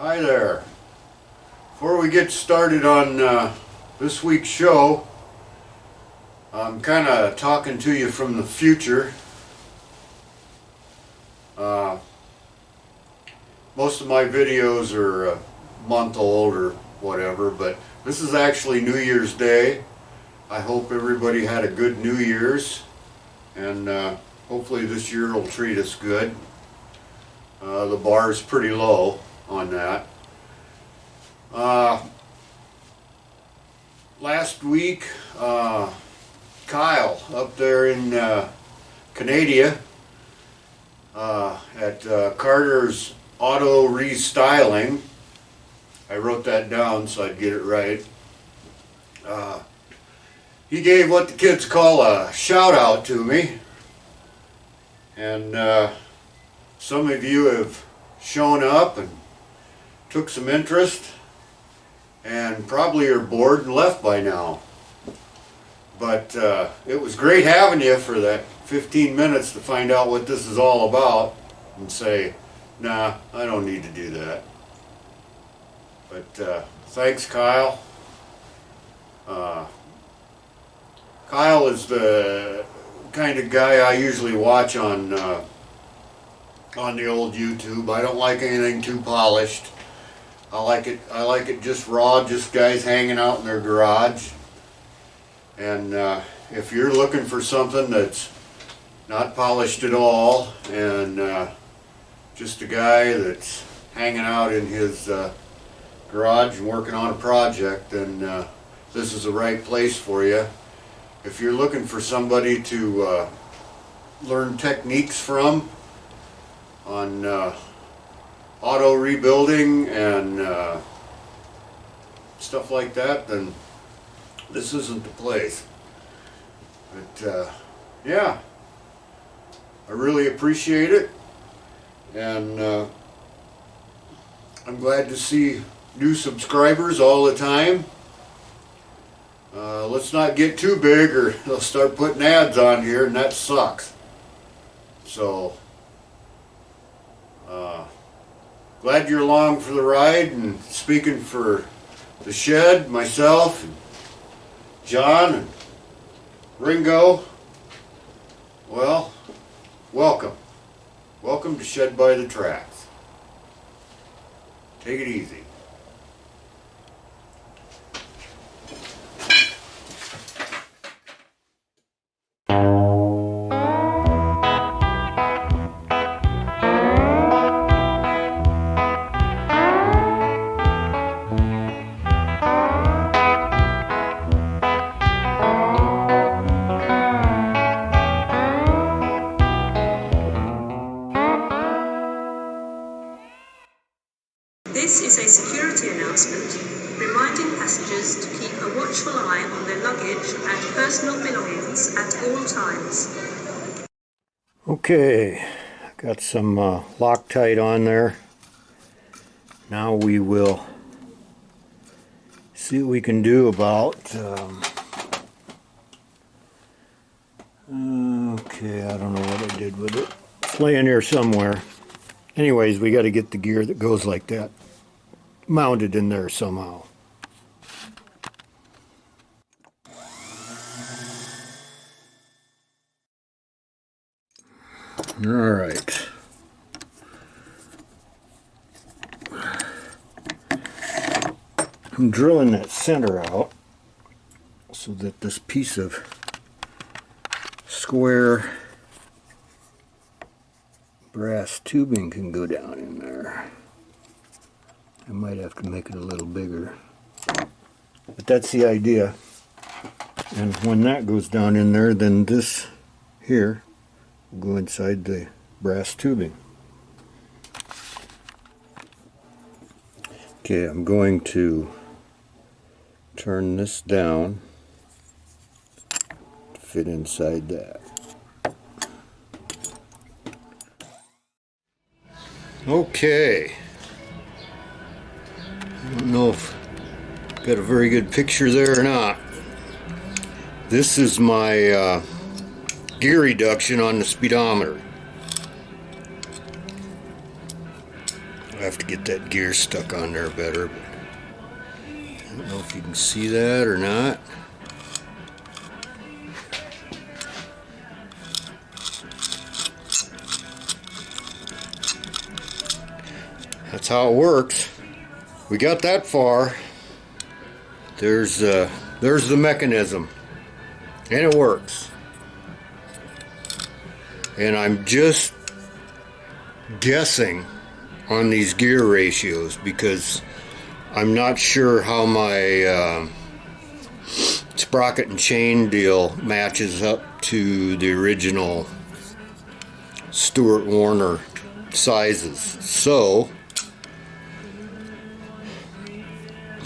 Hi there. Before we get started on this week's show, I'm kind of talking to you from the future. Most of my videos are a month old or whatever, but this is actually New Year's Day. I hope everybody had a good New Year's, and hopefully this year will treat us good. The bar is pretty low on that. Last week, Kyle up there in Canada at Carter's Auto Restyling, I wrote that down so I'd get it right. He gave what the kids call a shout out to me, and some of you have shown up and took some interest and probably are bored and left by now. But it was great having you for that 15 minutes to find out what this is all about and say, nah, I don't need to do that. But thanks, Kyle. Kyle is the kind of guy I usually watch on the old YouTube. I don't like anything too polished. I like it just raw, just guys hanging out in their garage. And if you're looking for something that's not polished at all and just a guy that's hanging out in his garage and working on a project, then this is the right place for you. If you're looking for somebody to learn techniques from on auto rebuilding and stuff like that, then this isn't the place. But yeah, I really appreciate it, and I'm glad to see new subscribers all the time. Let's not get too big or they'll start putting ads on here, and that sucks. So glad you're along for the ride, and speaking for the shed, myself, and John, and Ringo, well, welcome. Welcome to Shed by the Tracks. Take it easy. This is a security announcement reminding passengers to keep a watchful eye on their luggage and personal belongings at all times. Okay, got some Loctite on there. Now we will see what we can do about okay, I don't know what I did with it. It's laying here somewhere. Anyways, we got to get the gear that goes like that mounted in there somehow. All right. I'm drilling that center out so that this piece of square brass tubing can go down in there. I might have to make it a little bigger, but that's the idea. And when that goes down in there, then this here will go inside the brass tubing. Okay, I'm going to turn this down to fit inside that. Okay, I don't know if I've got a very good picture there or not. This is my gear reduction on the speedometer. I have to get that gear stuck on there better. But I don't know if you can see that or not. That's how it works. We got that far. There's the mechanism, and it works. And I'm just guessing on these gear ratios because I'm not sure how my sprocket and chain deal matches up to the original Stewart Warner sizes. So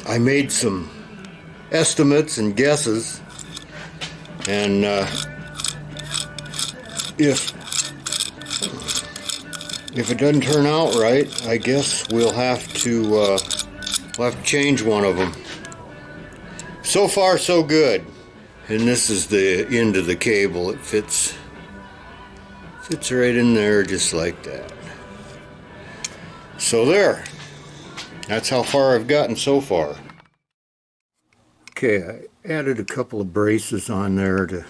I made some estimates and guesses, and if it doesn't turn out right, I guess we'll have to change one of them. So far, so good. And this is the end of the cable. It fits right in there just like that. So there. That's how far I've gotten so far. Okay, I added a couple of braces on there to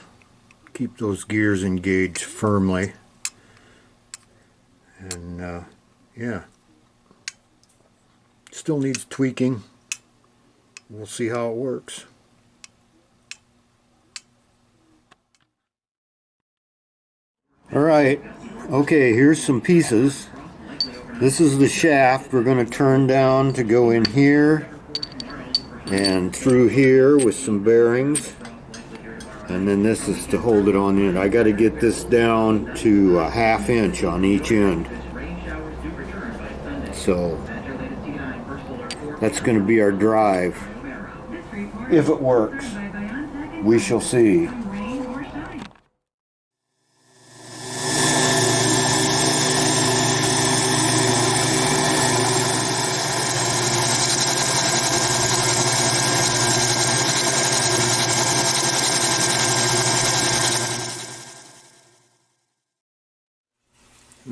keep those gears engaged firmly. And yeah, still needs tweaking. We'll see how it works. Alright, okay, here's some pieces. This is the shaft we're going to turn down to go in here and through here with some bearings, and then this is to hold it on in. I got to get this down to a 1/2 inch on each end, so that's going to be our drive. If it works, we shall see.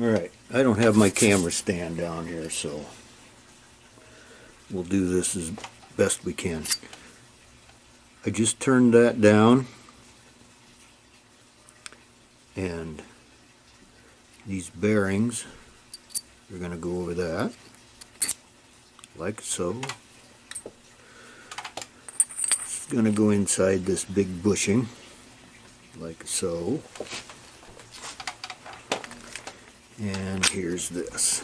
Alright, I don't have my camera stand down here, so we'll do this as best we can. I just turned that down, and these bearings are going to go over that, like so. It's going to go inside this big bushing, like so. And here's this,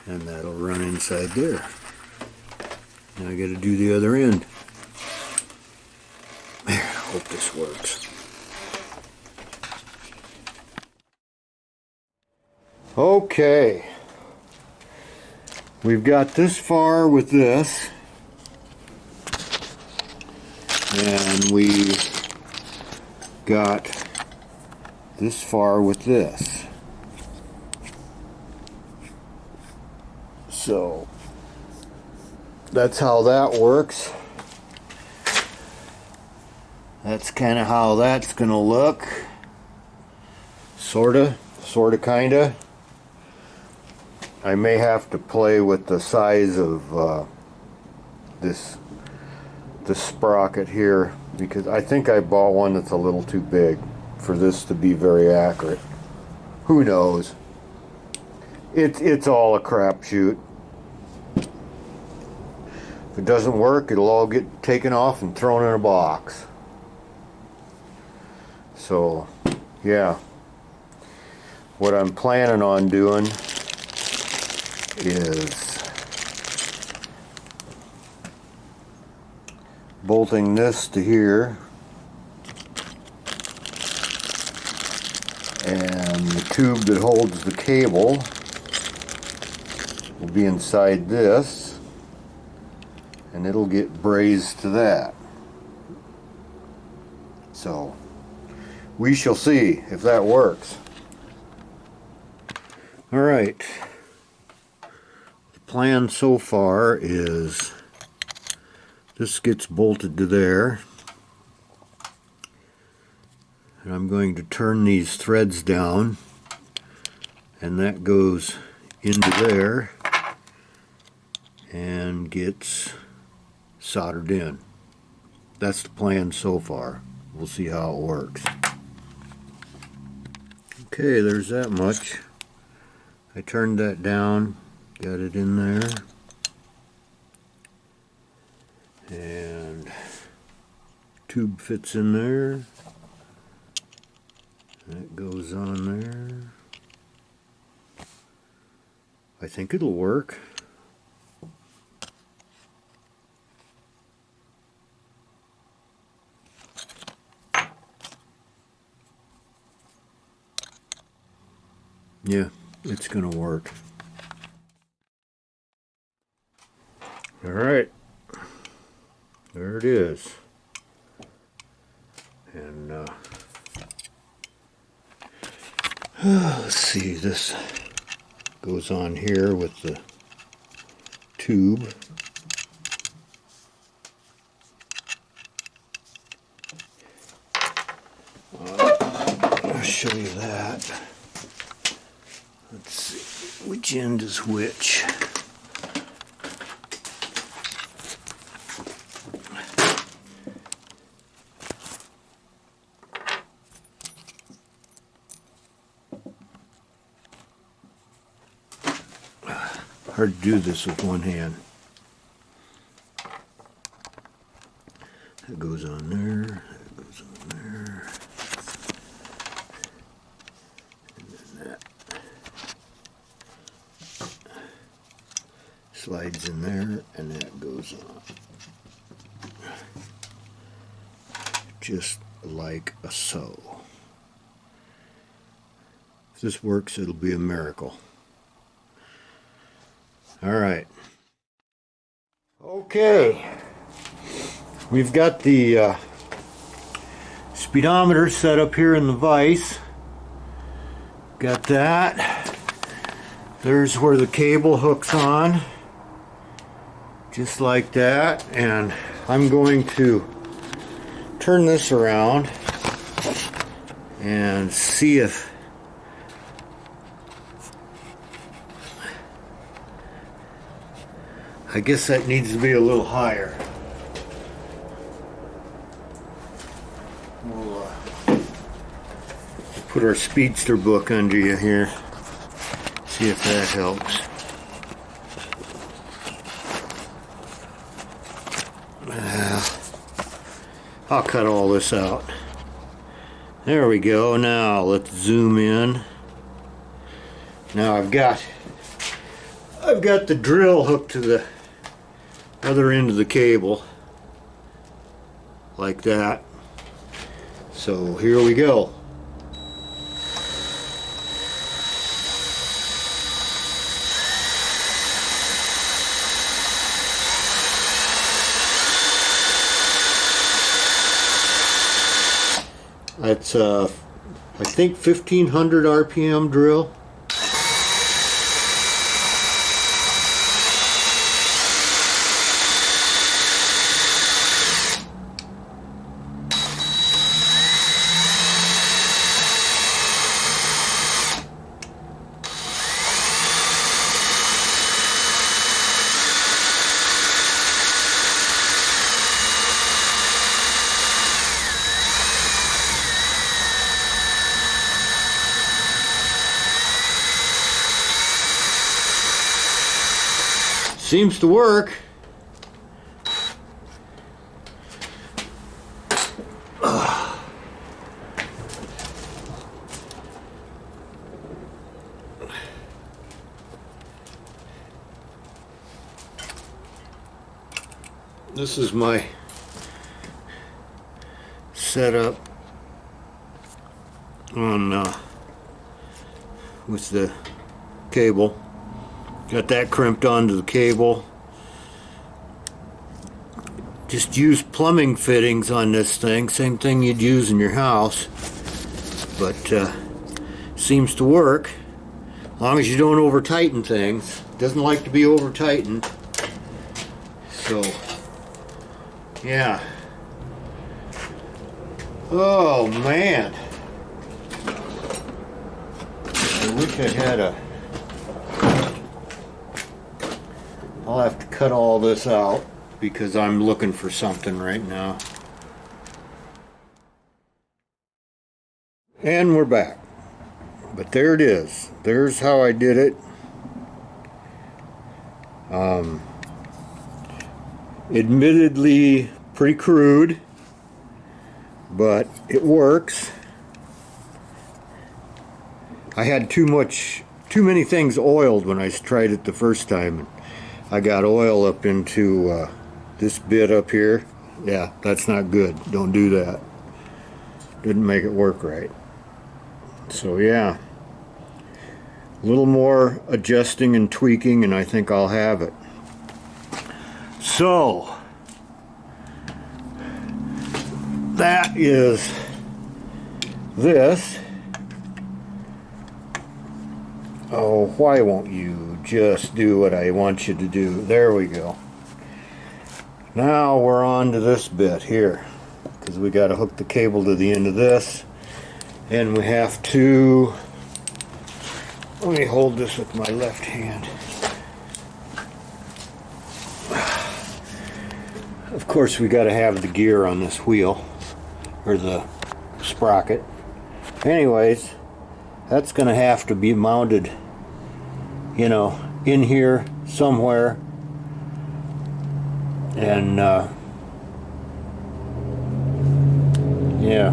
and that'll run inside there. Now I got to do the other end. There, hope this works. Okay, we've got this far with this, and we got this far with this. So that's how that works. That's kind of how that's gonna look. Sorta, kinda. I may have to play with the size of this sprocket here, because I think I bought one that's a little too big for this to be very accurate. Who knows? It's all a crapshoot. If it doesn't work, it'll all get taken off and thrown in a box. So, yeah. What I'm planning on doing is bolting this to here, and the tube that holds the cable will be inside this, and it'll get brazed to that. So we shall see if that works. Alright, the plan so far is this gets bolted to there, and I'm going to turn these threads down, and that goes into there and gets soldered in. That's the plan so far. We'll see how it works. Okay, there's that much. I turned that down, got it in there, and tube fits in there. That goes on there. I think it'll work. Yeah, it's gonna work. All right, there it is. And let's see, this goes on here with the tube. I'll show you that. Let's see, which end is which? Hard to do this with one hand. That goes on there, that goes on there, and then that slides in there, and that goes on. Just like a so. If this works, it'll be a miracle. All right. Okay. We've got the speedometer set up here in the vise. Got that. There's where the cable hooks on. Just like that. And I'm going to turn this around and see if I guess that needs to be a little higher. We'll put our speedster book under you here. See if that helps. I'll cut all this out. There we go. Now let's zoom in. Now I've got the drill hooked to the other end of the cable, like that. So here we go. That's I think 1500 RPM drill. Seems to work. This is my setup on with the cable. Got that crimped onto the cable. Just use plumbing fittings on this thing, same thing you'd use in your house, but seems to work as long as you don't over tighten things. Doesn't like to be over tightened. So yeah. Oh man, I wish I had a I'll have to cut all this out because I'm looking for something right now. And we're back. But there it is. There's how I did it. Admittedly pretty crude, but it works. I had too many things oiled when I tried it the first time. I got oil up into this bit up here. Yeah, that's not good. Don't do that. Didn't make it work right. So yeah, a little more adjusting and tweaking and I think I'll have it. So that is this. Oh, why won't you just do what I want you to do? There we go. Now we're on to this bit here, because we got to hook the cable to the end of this, and we have to, let me hold this with my left hand. Of course we got to have the gear on this wheel, or the sprocket. Anyways, that's going to have to be mounted, you know, in here somewhere. And yeah,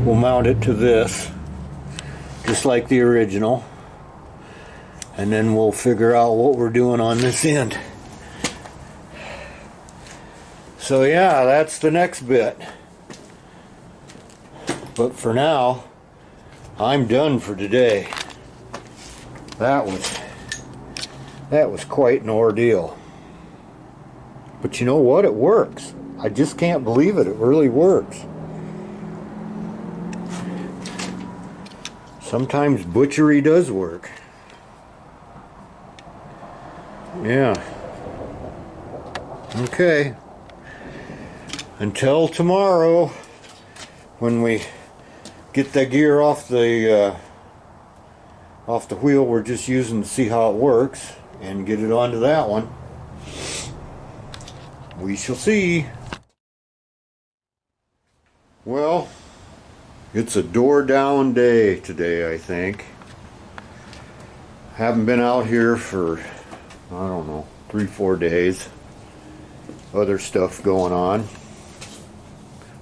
we'll mount it to this just like the original, and then we'll figure out what we're doing on this end. So yeah, that's the next bit. But for now, I'm done for today. That was quite an ordeal. But you know what? It works. I just can't believe it. It really works. Sometimes butchery does work. Yeah. Okay. Until tomorrow, when we get the gear off the wheel we're just using to see how it works, and get it onto that one. We shall see. Well, it's a door down day today, I think. Haven't been out here for, I don't know, 3-4 days. Other stuff going on.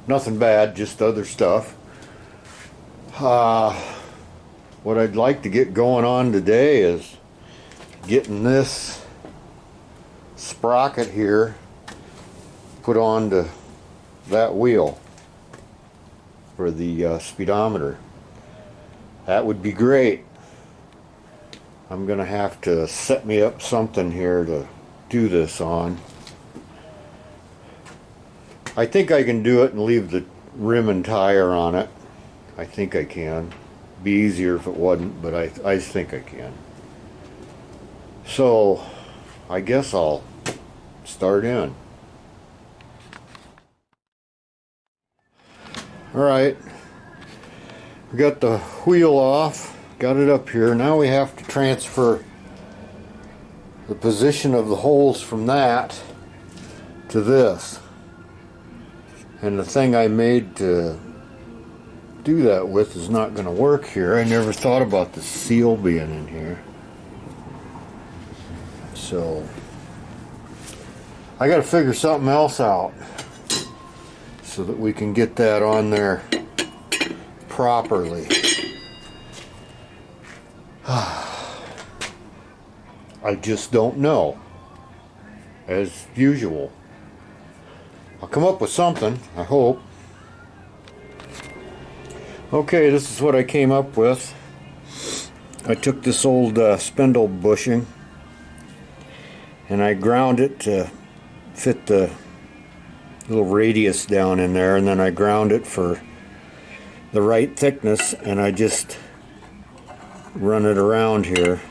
Nothing bad, just other stuff. What I'd like to get going on today is getting this sprocket here put onto that wheel for the speedometer. That would be great. I'm gonna have to set me up something here to do this on. I think I can do it and leave the rim and tire on it. I think I can. Be easier if it wasn't, but I think I can. So I guess I'll start in. Alright, we got the wheel off, got it up here. Now we have to transfer the position of the holes from that to this. And the thing I made to do that with is not going to work here. I never thought about the seal being in here. So I got to figure something else out so that we can get that on there properly. I just don't know, as usual. I'll come up with something, I hope. Okay, this is what I came up with. I took this old spindle bushing and I ground it to fit the little radius down in there, and then I ground it for the right thickness, and I just run it around here.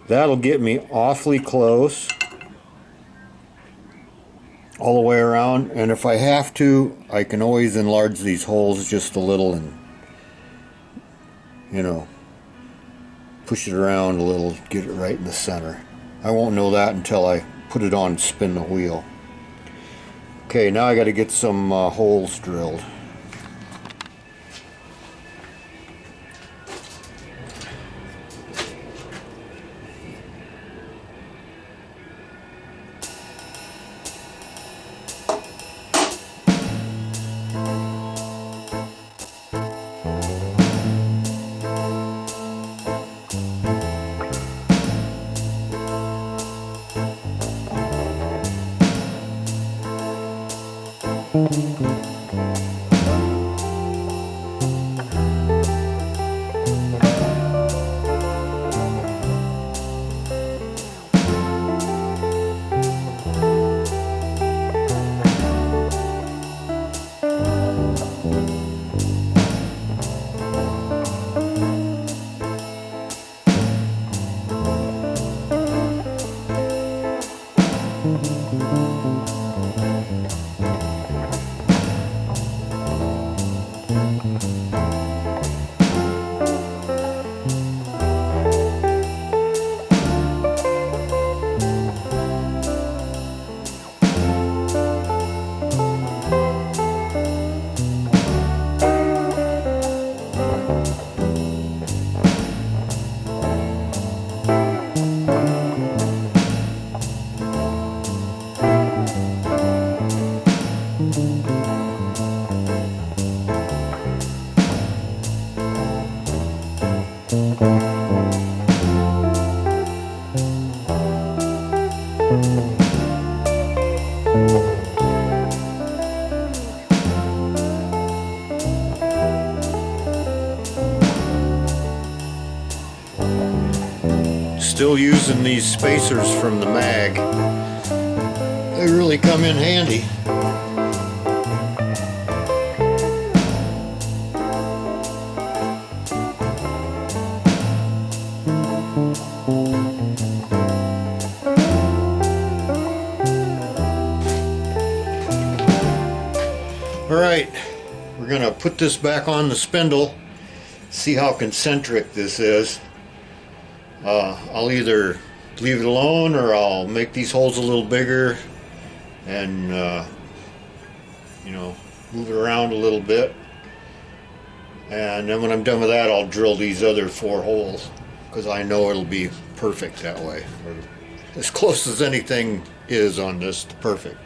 That'll get me awfully close all the way around, and if I have to, I can always enlarge these holes just a little and, you know, push it around a little, get it right in the center. I won't know that until I put it on and spin the wheel. Okay, now I got to get some holes drilled. Still using these spacers from the mag. They really come in handy. Alright, we're going to put this back on the spindle, see how concentric this is. I'll either leave it alone or I'll make these holes a little bigger and you know, move it around a little bit, and then when I'm done with that I'll drill these other 4 holes, because I know it'll be perfect that way, or as close as anything is on this to perfect.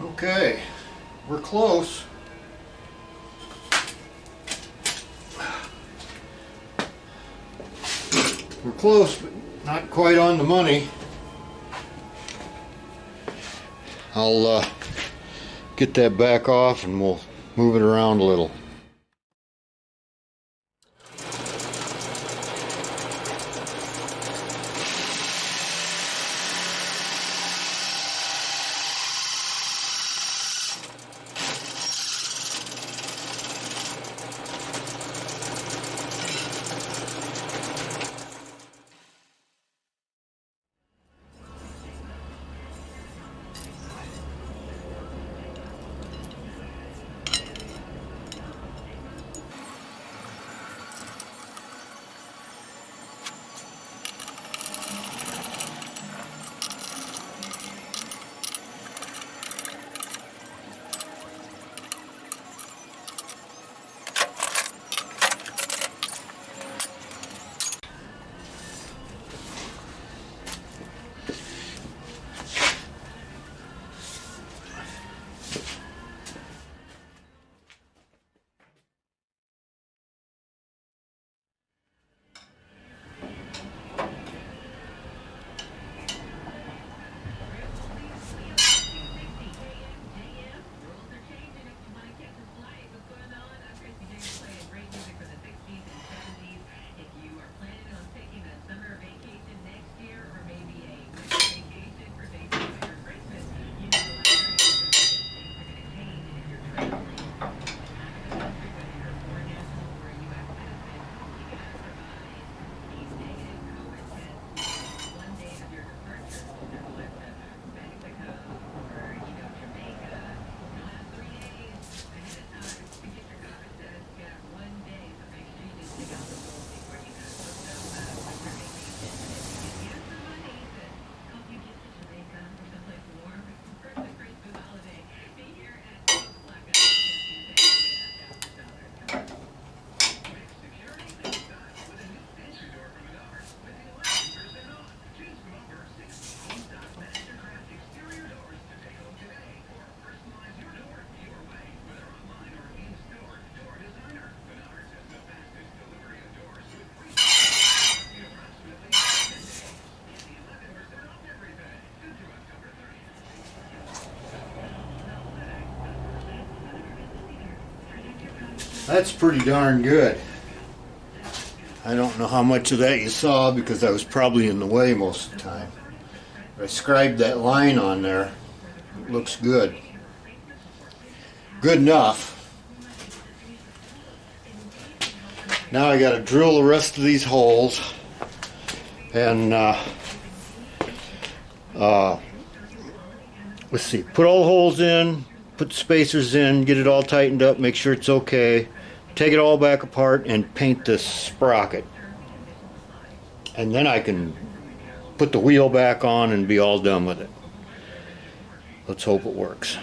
Okay, we're close. We're close, but not quite on the money. I'll get that back off and we'll move it around a little. That's pretty darn good. I don't know how much of that you saw because I was probably in the way most of the time. I scribed that line on there. It looks good. Good enough. Now I got to drill the rest of these holes and let's see, put all the holes in, put the spacers in, get it all tightened up, make sure it's okay, take it all back apart and paint this sprocket, and then I can put the wheel back on and be all done with it. Let's hope it works.